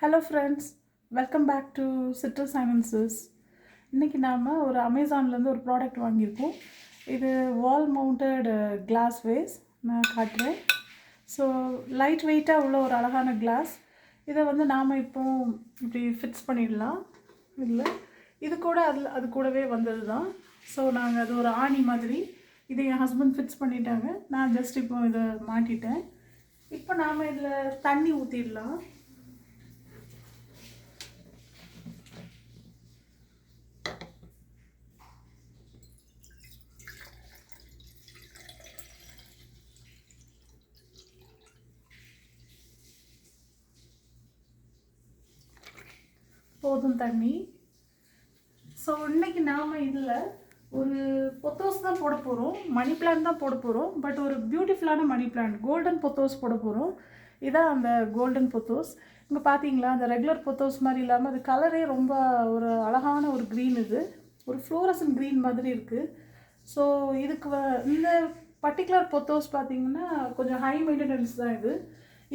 Hello friends, welcome back to citrus silences. இன்றைக்கி நாம் ஒரு அமேசான்லேருந்து ஒரு ப்ராடக்ட் வாங்கியிருக்கோம். இது வால் மவுண்டட் கிளாஸ் வேஸ் நான் காட்டுறேன். ஸோ லைட் வெயிட்டாக உள்ள ஒரு அழகான கிளாஸ். இதை வந்து நாம் இப்போ இப்படி ஃபிக்ஸ் பண்ணிடலாம். இல்லை, இது கூட அது கூடவே வந்தது தான். ஸோ நாங்கள் அது ஒரு ஆணி மாதிரி இதை என் ஹஸ்பண்ட் ஃபிக்ஸ் பண்ணிட்டாங்க. நான் ஜஸ்ட் இப்போ இதை மாட்டிட்டேன். இப்போ நாம் இதில் தண்ணி ஊற்றிடலாம். போதும் தண்ணி. ஸோ இன்றைக்கி நாம் இதில் ஒரு பொத்தோஸ் தான் போட போகிறோம், மணி பிளான்ட் தான் போட போகிறோம். பட் ஒரு பியூட்டிஃபுல்லான மணி பிளான்ட், கோல்டன் பொத்தோஸ் போட போகிறோம். இதான் அந்த கோல்டன் பொத்தோஸ். இங்கே பார்த்தீங்களா, அந்த ரெகுலர் பொத்தோஸ் மாதிரி இல்லாமல் அது கலரே ரொம்ப ஒரு அழகான ஒரு க்ரீன். இது ஒரு ஃப்ளோரசன் க்ரீன் மாதிரி இருக்குது. ஸோ இதுக்கு இந்த பர்டிகுலர் பொத்தோஸ் பார்த்திங்கன்னா கொஞ்சம் ஹை மெயின்டெனன்ஸ் தான்.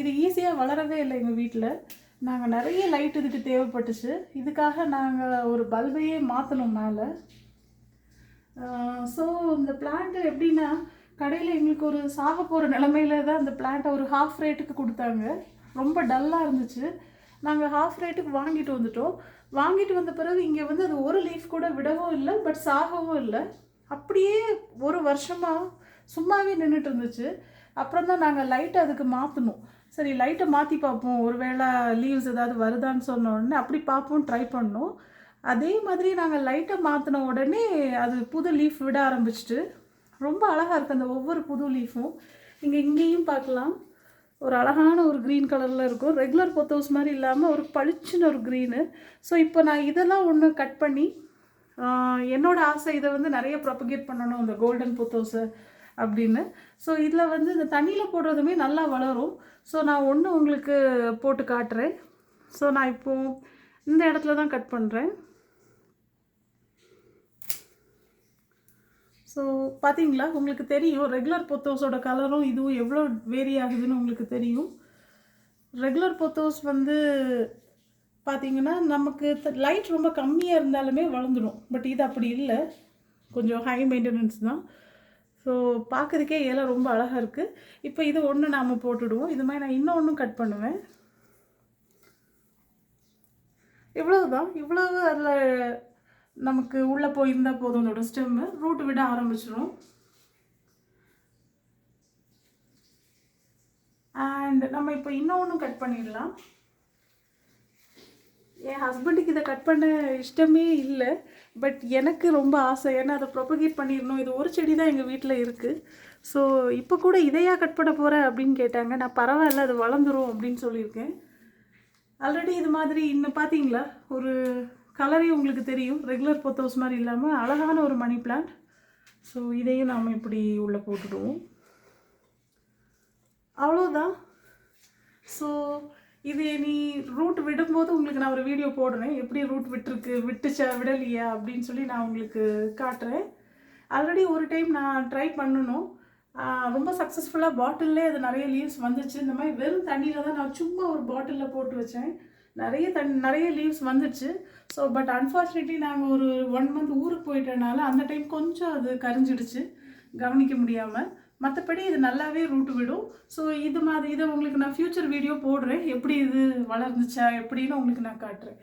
இது ஈஸியாக வளரவே இல்லை. எங்கள் வீட்டில் நாங்கள் நிறைய லைட் இதுக்கு தேவைப்பட்டுச்சு. இதுக்காக நாங்கள் ஒரு பல்பையே மாற்றணும் மேலே. ஸோ இந்த பிளான்ட்டு எப்படின்னா, கடையில் எங்களுக்கு ஒரு சாக போகிற நிலமையில தான் அந்த பிளான்ட்டை ஒரு ஹாஃப் ரேட்டுக்கு கொடுத்தாங்க. ரொம்ப டல்லாக இருந்துச்சு. நாங்கள் ஹாஃப் ரேட்டுக்கு வாங்கிட்டு வந்துட்டோம். வாங்கிட்டு வந்த பிறகு இங்கே வந்து அது ஒரு லீஃப் கூட விடவும் இல்லை, பட் சாகவும் இல்லை. அப்படியே ஒரு வருஷமாக சும்மாவே நின்றுட்டு இருந்துச்சு. அப்புறம் தான் நாங்கள் லைட்டை அதுக்கு மாற்றணும். சரி, லைட்டை மாற்றி பார்ப்போம், ஒரு வேளை லீவ்ஸ் ஏதாவது வருதான்னு சொன்ன உடனே அப்படி பார்ப்போம், ட்ரை பண்ணோம். அதே மாதிரி நாங்கள் லைட்டை மாற்றின உடனே அது புது லீஃப் விட ஆரம்பிச்சிட்டு ரொம்ப அழகாக இருக்குது அந்த ஒவ்வொரு புது லீஃபும். இங்கேயும் பார்க்கலாம், ஒரு அழகான ஒரு க்ரீன் கலரில் இருக்கும். ரெகுலர் பொத்தோஸ் மாதிரி இல்லாமல் ஒரு பளிச்சுன்னு ஒரு க்ரீனு. ஸோ இப்போ நான் இதெல்லாம் ஒன்று கட் பண்ணி, என்னோடய ஆசை இதை வந்து நிறைய ப்ரொபகேட் பண்ணணும் இந்த கோல்டன் பொத்தோஸை அப்படின்னு. ஸோ இதில் வந்து இந்த தண்ணியில் போடுறதுமே நல்லா வளரும். ஸோ நான் ஒன்று உங்களுக்கு போட்டு காட்டுறேன். ஸோ நான் இப்போது இந்த இடத்துல தான் கட் பண்ணுறேன். ஸோ பார்த்தீங்களா, உங்களுக்கு தெரியும் ரெகுலர் பொத்தோஸோட கலரும் இதுவும் எவ்வளோ வேரி ஆகுதுன்னு உங்களுக்கு தெரியும். ரெகுலர் பொத்தோஸ் வந்து பார்த்திங்கன்னா நமக்கு லைட் ரொம்ப கம்மியாக இருந்தாலுமே வளர்ந்துடும். பட் இது அப்படி இல்லை, கொஞ்சம் ஹை மெயின்டெனன்ஸ் தான். ஸோ பார்க்குறதுக்கே இலை ரொம்ப அழகாக இருக்குது. இப்போ இது ஒன்று நாம் போட்டுடுவோம். இது மாதிரி நான் இன்னொன்றும் கட் பண்ணுவேன். இவ்வளவுதான். இவ்வளவு அதில் நமக்கு உள்ளே போயிருந்தால் போதும். அதோட ஸ்டெம்மு ரூட் விட ஆரம்பிச்சிடும். அண்ட் நம்ம இப்போ இன்னொன்றும் கட் பண்ணிடலாம். என் ஹஸ்பண்டுக்கு இதை கட் பண்ண இஷ்டமே இல்லை, பட் எனக்கு ரொம்ப ஆசை. ஏன்னா அதை ப்ரொபகேட் பண்ணிடணும். இது ஒரு செடி தான் எங்கள் வீட்டில் இருக்குது. ஸோ இப்போ கூட இதையா கட் பண்ண போகிறேன் அப்படின்னு கேட்டாங்க. நான் பரவாயில்ல, அது வளர்ந்துரும் அப்படின்னு சொல்லியிருக்கேன். ஆல்ரெடி இது மாதிரி இன்னும் பார்த்தீங்களா, ஒரு கலரே உங்களுக்கு தெரியும், ரெகுலர் பொத்தோஸ் மாதிரி இல்லாமல் அழகான ஒரு மணி பிளான்ட். ஸோ இதையும் நாம் இப்படி உள்ளே போட்டுடுவோம். அவ்வளோதான். ஸோ இது நீ ரூட் விடும்போது உங்களுக்கு நான் ஒரு வீடியோ போடுறேன், எப்படி ரூட் விட்டுச்சா விடலையா அப்படின்னு சொல்லி நான் உங்களுக்கு காட்டுறேன். ஆல்ரெடி ஒரு டைம் நான் ட்ரை பண்ணணும், ரொம்ப சக்ஸஸ்ஃபுல்லாக பாட்டில்லே அது நிறைய லீவ்ஸ் வந்துச்சு. இந்த மாதிரி வெறும் தண்ணியில் தான் நான் சும்மா ஒரு பாட்டிலில் போட்டு வச்சேன். நிறைய லீவ்ஸ் வந்துச்சு. ஸோ பட் அன்ஃபார்ச்சுனேட்லி நாங்கள் ஒரு 1 மந்த் ஊருக்கு போயிட்டனால அந்த டைம் கொஞ்சம் அது கரிஞ்சிடுச்சு, கவனிக்க முடியாமல். மற்றபடி இது நல்லாவே ரூட் விடும். ஸோ இதை உங்களுக்கு நான் ஃப்யூச்சர் வீடியோ போடுறேன், எப்படி இது வளர்ந்துச்சா எப்படின்னு உங்களுக்கு நான் காட்டுறேன்.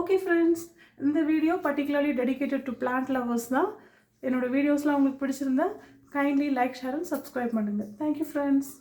ஓகே ஃப்ரெண்ட்ஸ், இந்த video particularly dedicated to plant lovers தான். என்னோடய வீடியோஸ்லாம் உங்களுக்கு பிடிச்சிருந்தா kindly like, share and subscribe பண்ணுங்கள். Thank you friends.